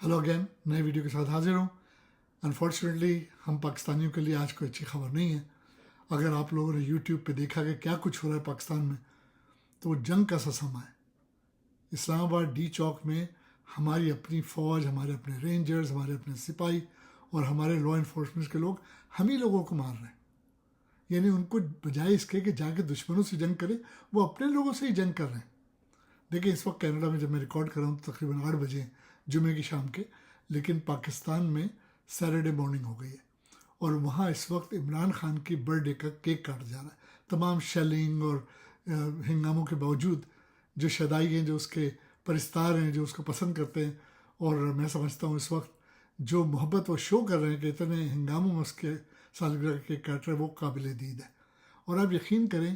Hello again, नए video के साथ हाजिर हूँ। अनफॉर्चुनेटली हम पाकिस्तानियों के लिए आज कोई अच्छी खबर नहीं है। अगर आप लोगों ने यूट्यूब पे देखा कि क्या कुछ हो रहा है पाकिस्तान में, तो वो जंग का सा समा है। इस्लामाबाद डी चौक में हमारी अपनी फ़ौज, हमारे अपने रेंजर्स, हमारे अपने सिपाही और हमारे लॉ इन्फोर्समेंट के लोग हम ही लोगों को मार रहे हैं। यानी उनको बजाय इसके कि जाके दुश्मनों से जंग करें, वो अपने लोगों से ही जंग कर रहे हैं। देखिए, इस वक्त कनाडा में जब मैं रिकॉर्ड कर रहा हूँ तो तकरीबन 8 बजे हैं, जुमे की शाम के। लेकिन पाकिस्तान में सैटरडे मॉर्निंग हो गई है और वहाँ इस वक्त इमरान खान की बर्थडे का केक काटा जा रहा है। तमाम शेलिंग और हंगामों के बावजूद जो शदाई हैं, जो उसके परिस्तार हैं, जो उसको पसंद करते हैं, और मैं समझता हूँ इस वक्त जो मोहब्बत वो शो कर रहे हैं कि इतने हंगामों में उसके सालगिरह का केक काट रहे हैं, वो काबिल दीद है। और आप यकीन करें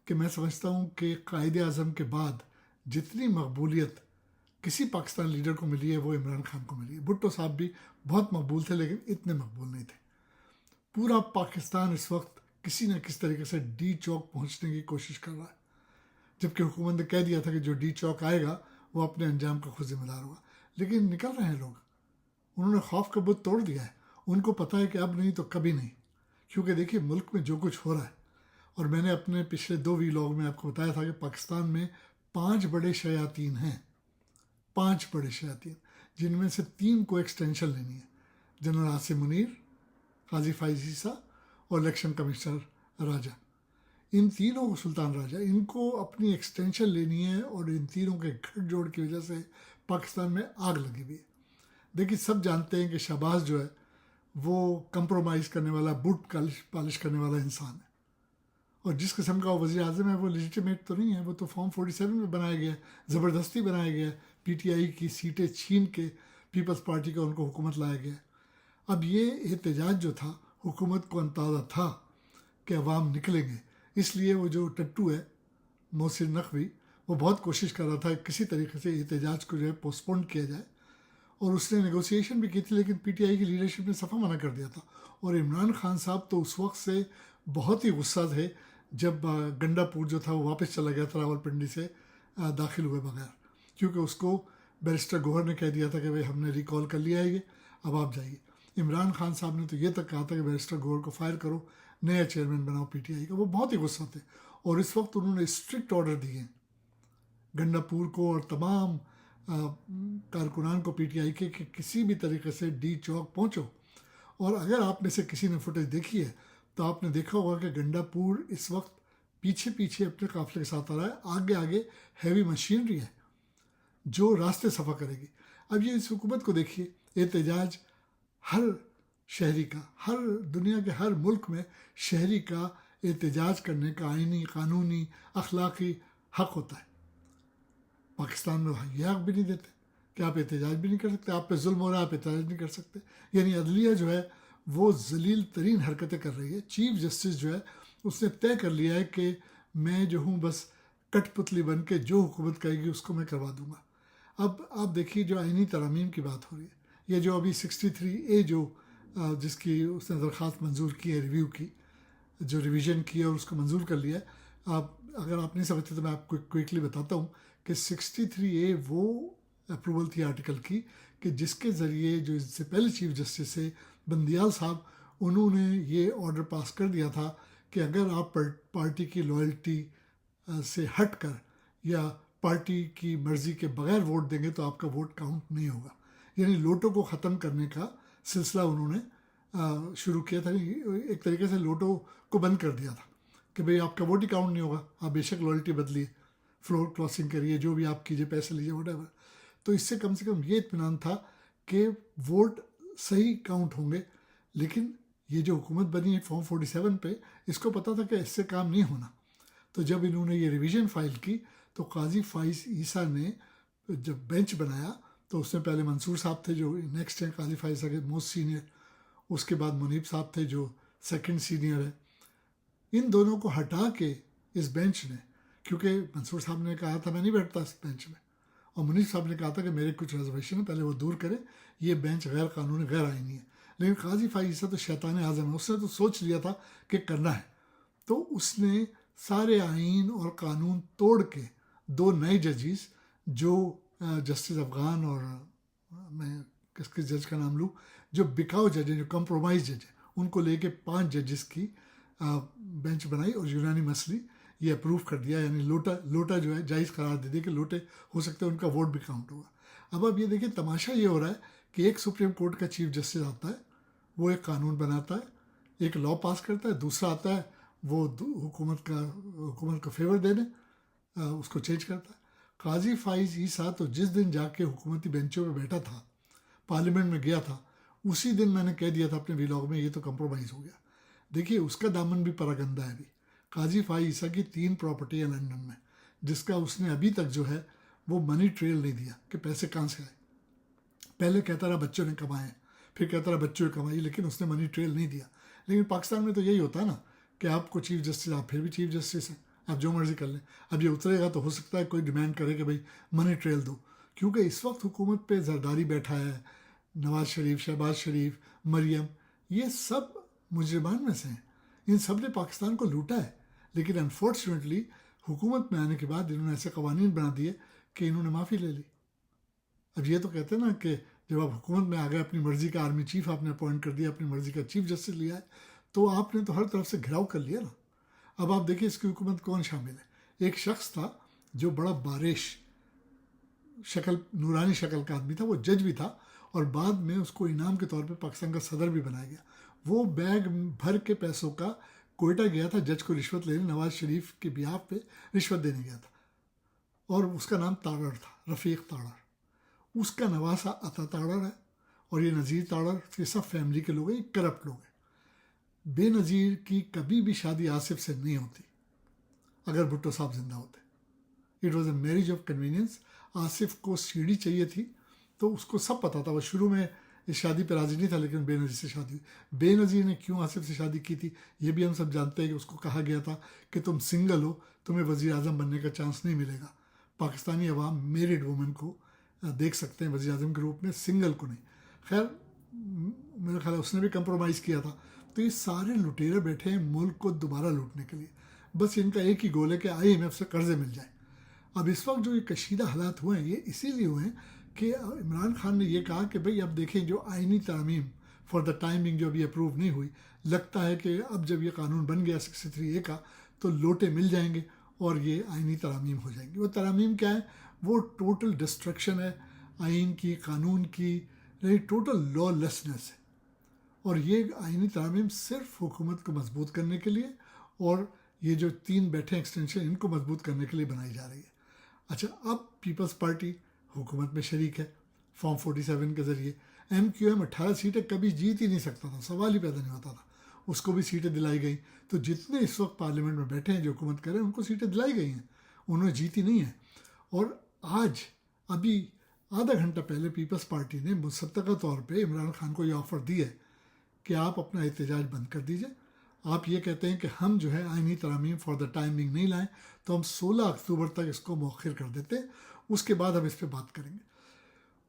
कि मैं समझता हूँ कि कायद आज़म के बाद जितनी मकबूलियत किसी पाकिस्तान लीडर को मिली है वो इमरान खान को मिली है। भुट्टो साहब भी बहुत मकबूल थे, लेकिन इतने मकबूल नहीं थे। पूरा पाकिस्तान इस वक्त किसी न किसी तरीके से डी चौक पहुंचने की कोशिश कर रहा है, जबकि हुकूमत ने कह दिया था कि जो डी चौक आएगा वो अपने अंजाम का खुद जिम्मेदार होगा। लेकिन निकल रहे हैं लोग, उन्होंने खौफ का बुत तोड़ दिया है। उनको पता है कि अब नहीं तो कभी नहीं, क्योंकि देखिए मुल्क में जो कुछ हो रहा है। और मैंने अपने पिछले 2 वीलॉग में आपको बताया था कि पाकिस्तान में 5 बड़े शयातीन हैं, 5 बड़े शयातीन, जिनमें से 3 को एक्सटेंशन लेनी है। जनरल आसिम मुनीर, काजी फाइज ईसा और इलेक्शन कमिश्नर राजा। इन तीनों को, सुल्तान राजा, इनको अपनी एक्सटेंशन लेनी है और इन तीनों के गठजोड़ की वजह से पाकिस्तान में आग लगी हुई है। देखिए, सब जानते हैं कि शहबाज जो है वो कंप्रोमाइज़ करने वाला, बूट पॉलिश करने वाला इंसान है। और जिस किस्म का वज़ीर आज़म है वो लेजिटिमेट तो नहीं है, वो तो फॉर्म 47 में बनाया गया है, ज़बरदस्ती बनाया गया है। पीटीआई की सीटें छीन के पीपल्स पार्टी का उनको हुकूमत लाया गया है। अब ये एहतजाज जो था, हुकूमत को अंदाज़ा था कि अवाम निकलेंगे, इसलिए वो जो टट्टू है मोहसिन नकवी, वो बहुत कोशिश कर रहा था किसी तरीके से एहतजाज को जो है पोस्टपोन किया जाए। और उसने नेगोशिएशन भी की थी, लेकिन पीटीआई की लीडरशिप ने सफ़ा मना कर दिया था। और इमरान खान साहब तो उस वक्त से बहुत ही गुस्सा थे जब गंडापुर जो था वो वापस चला गया था रावलपिंडी से दाखिल हुए बगैर, क्योंकि उसको बैरिस्टर गौहर ने कह दिया था कि भाई हमने रिकॉल कर लिया है ये, अब आप जाइए। इमरान खान साहब ने तो ये तक कहा था कि बैरिस्टर गौहर को फायर करो, नया चेयरमैन बनाओ पीटीआई का। वो बहुत ही गुस्सा थे और इस वक्त उन्होंने स्ट्रिक्ट ऑर्डर दिए हैं गंडापुर को और तमाम कारकुनान को पीटीआई के कि किसी भी तरीके से डी चौक पहुंचो। और अगर आप में से किसी ने फुटेज देखी है तो आपने देखा होगा कि गंडापुर इस वक्त पीछे पीछे अपने काफिले के साथ आ रहा है, आगे आगे हैवी मशीनरी है जो रास्ते सफ़ा करेगी। अब ये इस हुकूमत को देखिए, एहतजाज हर शहरी का, हर दुनिया के हर मुल्क में शहरी का एहतजाज करने का आइनी, कानूनी, अखलाकी हक होता है। पाकिस्तान में ये हक भी नहीं देते कि आप एहतजाज भी नहीं कर सकते, आप पे जुल्म हो रहा है, आप एहतजाज नहीं कर सकते। यानी अदलिया जो है वो जलील तरीन हरकतें कर रही है। चीफ जस्टिस जो है उसने तय कर लिया है कि मैं जो हूँ बस कठपुतली बन के जो हुकूमत कहेगी उसको मैं करवा दूँगा। अब आप देखिए, जो आइनी तरामीम की बात हो रही है, ये जो अभी 63A जो जिसकी उसने दरख्वास्त मंजूर की है, रिव्यू की, जो रिवीजन की है और उसको मंजूर कर लिया है। आप अगर आप नहीं समझते तो मैं आपको क्विकली बताता हूँ कि 63A वो अप्रूवल थी आर्टिकल की कि जिसके ज़रिए जो इससे पहले चीफ जस्टिस है बंदियाल साहब, उन्होंने ये ऑर्डर पास कर दिया था कि अगर आप पार्टी की लॉयल्टी से हट कर या पार्टी की मर्ज़ी के बगैर वोट देंगे तो आपका वोट काउंट नहीं होगा। यानी लोटो को ख़त्म करने का सिलसिला उन्होंने शुरू किया था। एक तरीके से लोटो को बंद कर दिया था कि भाई आपका वोट ही काउंट नहीं होगा, आप बेशक लॉयल्टी बदलिए, फ्लोर क्रॉसिंग करिए, जो भी आप कीजिए, पैसे लीजिए, वट। तो इससे कम से कम ये इत्मीनान था कि वोट सही काउंट होंगे। लेकिन ये जो हुकूमत बनी है फॉर्म 47 पे, इसको पता था कि इससे काम नहीं होना। तो जब इन्होंने ये रिवीजन फाइल की तो काजी फाइज ईसा ने जब बेंच बनाया तो उसमें पहले मंसूर साहब थे जो नेक्स्ट हैं काजी फाइज ईसा के मोस्ट सीनियर, उसके बाद मुनीब साहब थे जो सेकंड सीनियर है। इन दोनों को हटा के इस बेंच ने, क्योंकि मंसूर साहब ने कहा था मैं नहीं बैठता इस बेंच में, और मुनीब साहब ने कहा था कि मेरे कुछ रिजर्वेशन है, पहले वो दूर करें, ये बेंच गैर कानूनी, गैर आईनी है। लेकिन काजी फाइज ईसा तो शैतान आज़म है, उसने तो सोच लिया था कि करना है, तो उसने सारे आइन और कानून तोड़ के 2 नए जजिस जो जस्टिस अफगान और मैं किस जज का नाम लूँ, जो बिकाऊ जज हैं, जो कम्प्रोमाइज जज हैं, उनको लेके 5 जजेस की बेंच बनाई और यूनानी मसली ये अप्रूव कर दिया, यानी लोटा जो है जायज़ करार दे दिया कि लोटे हो सकते हैं, उनका वोट भी काउंट होगा। अब ये देखिए तमाशा ये हो रहा है कि एक सुप्रीम कोर्ट का चीफ जस्टिस आता है, वो एक कानून बनाता है, एक लॉ पास करता है, दूसरा आता है वो हुकूमत को फेवर देने उसको चेंज करता है। काजी फाइज ईसा तो जिस दिन जाके हुकूमती बेंचों पे बैठा था, पार्लियामेंट में गया था, उसी दिन मैंने कह दिया था अपने व्लॉग में, ये तो कंप्रोमाइज़ हो गया। देखिए उसका दामन भी परागंदा है अभी। काजी फाइज ईसा की 3 प्रॉपर्टी है लंदन में, जिसका उसने अभी तक जो है वो मनी ट्रेल नहीं दिया कि पैसे कहाँ से आए। पहले कहता रहा बच्चों ने कमाए, फिर कहता रहा बच्चों ने कमाई, लेकिन उसने मनी ट्रेल नहीं दिया। लेकिन पाकिस्तान में तो यही होता है ना कि आपको चीफ जस्टिस, आप फिर भी चीफ जस्टिस हैं, आप जो मर्जी कर लें। अब ये उतरेगा तो हो सकता है कोई डिमांड करे कि भाई मनी ट्रेल दो, क्योंकि इस वक्त हुकूमत पे जरदारी बैठा है, नवाज शरीफ, शहबाज शरीफ, मरियम, ये सब मुजरिमान में से हैं। इन सब ने पाकिस्तान को लूटा है, लेकिन अनफॉर्चुनेटली हुकूमत में आने के बाद इन्होंने ऐसे कवानीन बना दिए कि इन्होंने माफ़ी ले ली। अब ये तो कहते हैं ना कि जब आप हुकूमत में आ गए, अपनी मर्ज़ी का आर्मी चीफ आपने अपॉइंट कर दिया, अपनी मर्ज़ी का चीफ जस्टिस लिया है, तो आपने तो हर तरफ से घिराव कर लिया ना। अब आप देखिए इसकी हुकूमत कौन शामिल है। एक शख्स था जो बड़ा बारिश शक्ल, नूरानी शक्ल का आदमी था, वो जज भी था और बाद में उसको इनाम के तौर पे पाकिस्तान का सदर भी बनाया गया। वो बैग भर के पैसों का कोयटा गया था जज को रिश्वत लेने, नवाज शरीफ के बिहाफ पे रिश्वत देने गया था, और उसका नाम ताड़र था, रफ़ीक ताड़र। उसका नवासा अता ताड़र है और ये नज़ीर ताड़र, ये सब फैमिली के लोग हैं, ये करप्ट लोग हैं। बेनज़ीर की कभी भी शादी आसिफ से नहीं होती अगर भुट्टो साहब जिंदा होते। It was a marriage of convenience. Asif को सीढ़ी चाहिए थी, तो उसको सब पता था, वो शुरू में इस शादी पर राजी नहीं था, लेकिन बेनज़ीर से शादी हुई। बेनज़ीर ने क्यों आसिफ से शादी की थी ये भी हम सब जानते हैं कि उसको कहा गया था कि तुम सिंगल हो, तुम्हें वज़ीर आज़म बनने का चांस नहीं मिलेगा। पाकिस्तानी अवाम मेरिड वुमेन को देख सकते हैं वज़ीर आज़म के रूप में, सिंगल को नहीं। खैर मेरा ख्याल उसने भी कंप्रोमाइज़ किया था। तो ये सारे लुटेरे बैठे हैं मुल्क को दोबारा लूटने के लिए, बस इनका एक ही गोल है कि IMF से कर्जे मिल जाए। अब इस वक्त जो ये कशीदा हालात हुए हैं, ये इसीलिए हुए हैं कि इमरान खान ने ये कहा कि भाई अब देखें जो आइनी तरमीम फॉर द टाइमिंग जो अभी अप्रूव नहीं हुई, लगता है कि अब जब ये कानून बन गया 63A का, तो लोटे मिल जाएंगे और ये आइनी तरमीम हो जाएंगी। वो तरमीम क्या है? वो टोटल डिस्ट्रक्शन है आइन की, कानून की, टोटल लॉलेसनेस है। और ये आइनी तरमीम सिर्फ हुकूमत को मजबूत करने के लिए और ये जो 3 बैठे एक्सटेंशन, इनको मजबूत करने के लिए बनाई जा रही है। अच्छा, अब पीपल्स पार्टी हुकूमत में शरीक है फॉर्म 47 के ज़रिए। MQM 18 सीटें कभी जीत ही नहीं सकता था, सवाल ही पैदा नहीं होता था, उसको भी सीटें दिलाई गई। तो जितने इस वक्त पार्लियामेंट में बैठे हैं जो हुकूमत कर रहे हैं, उनको सीटें दिलाई गई हैं, उन्होंने जीती नहीं है। और आज अभी आधा घंटा पहले पीपल्स पार्टी ने मुसद्दक़ा तौर पे इमरान खान को ये ऑफ़र दी है कि आप अपना एहतजाज बंद कर दीजिए। आप ये कहते हैं कि हम जो है आइनी तरमीम फॉर द टाइमिंग नहीं लाएं, तो हम 16 अक्टूबर तक इसको मौखिर कर देते हैं, उसके बाद हम इस पर बात करेंगे।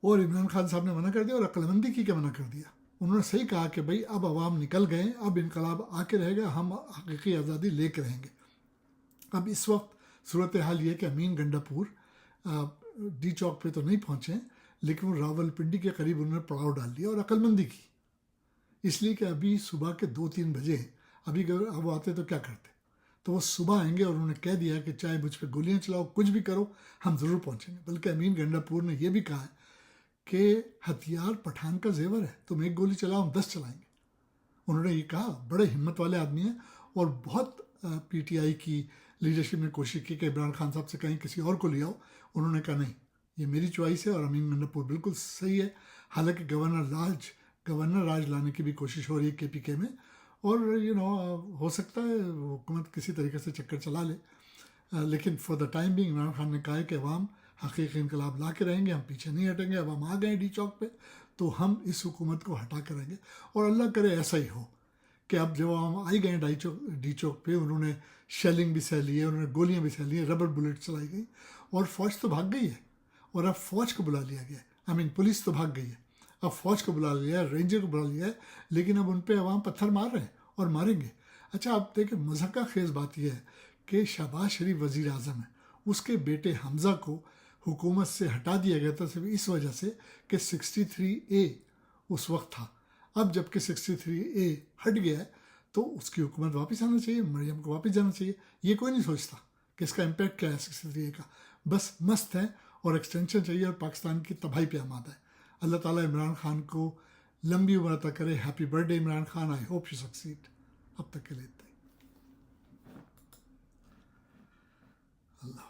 और इमरान खान साहब ने मना कर दिया, और अक्लमंदी की क्या मना कर दिया। उन्होंने सही कहा कि भाई अब अवाम निकल गए, अब इनकलाब आके रहेगा, हम हकीकी आज़ादी लेके रहेंगे। अब इस वक्त सूरत हाल ये है कि अमीन गंडापुर डी चौक पे तो नहीं पहुँचे, लेकिन वो रावलपिंडी के करीब उन्होंने पड़ाव डाल दिया और अक्लमंदी की, इसलिए कि अभी सुबह के 2-3 बजे हैं। अभी अगर वो आते तो क्या करते, तो वो सुबह आएंगे और उन्होंने कह दिया कि चाहे मुझ पर गोलियां चलाओ, कुछ भी करो, हम ज़रूर पहुंचेंगे। बल्कि अमीन गंडापुर ने यह भी कहा है कि हथियार पठान का जेवर है, तुम एक गोली चलाओ, हम 10 चलाएंगे। उन्होंने ये कहा, बड़े हिम्मत वाले आदमी हैं। और बहुत PTI की लीडरशिप ने कोशिश की कि इमरान खान साहब से कहीं किसी और को ले आओ, उन्होंने कहा नहीं, ये मेरी चॉइस है और अमीन गंडापुर बिल्कुल सही है। हालांकि गवर्नर राज लाने की भी कोशिश हो रही है KPK में, और हो सकता है हुकूमत किसी तरीके से चक्कर चला ले, लेकिन for the time being Imran Khan ने कहा है कि अवाम हकीकी इनकलाब ला के रहेंगे, हम पीछे नहीं हटेंगे। अब हम आ गए डी चौक पे, तो हम इस हुकूमत को हटा कर रहेंगे। और अल्लाह करे ऐसा ही हो कि अब जब हम आई गए डी चौक पे, उन्होंने शेलिंग भी सह ली है, उन्होंने गोलियां भी सह ली है, रबर बुलेट चलाई गई, और फौज तो भाग गई है। और अब फौज को बुला लिया गया, पुलिस तो भाग गई है, अब फौज को बुला लिया है, रेंजर को बुला लिया है, लेकिन अब उन पर अवाम पत्थर मार रहे हैं और मारेंगे। अच्छा, आप देखिए मज़ाक़ा खेज़ बात यह है कि शहबाज शरीफ वज़ीर आज़म है, उसके बेटे हमज़ा को حکومت سے ہٹا دیا گیا تھا صرف اس وجہ سے کہ 63A اس وقت تھا. اب جب کہ 63A ہٹ گیا ہے تو اس کی حکومت واپس آنا چاہیے, مریم کو واپس جانا چاہیے. یہ کوئی نہیں سوچتا کہ اس کا امپیکٹ کیا ہے 63A کا. بس مست ہے اور ایکسٹینشن چاہیے اور پاکستان کی تباہی پہ آمادہ ہے. اللہ تعالیٰ عمران خان کو لمبی عمر عطا کرے. Happy birth day Imran Khan, I hope you succeed. اب تک کے لیے اللہ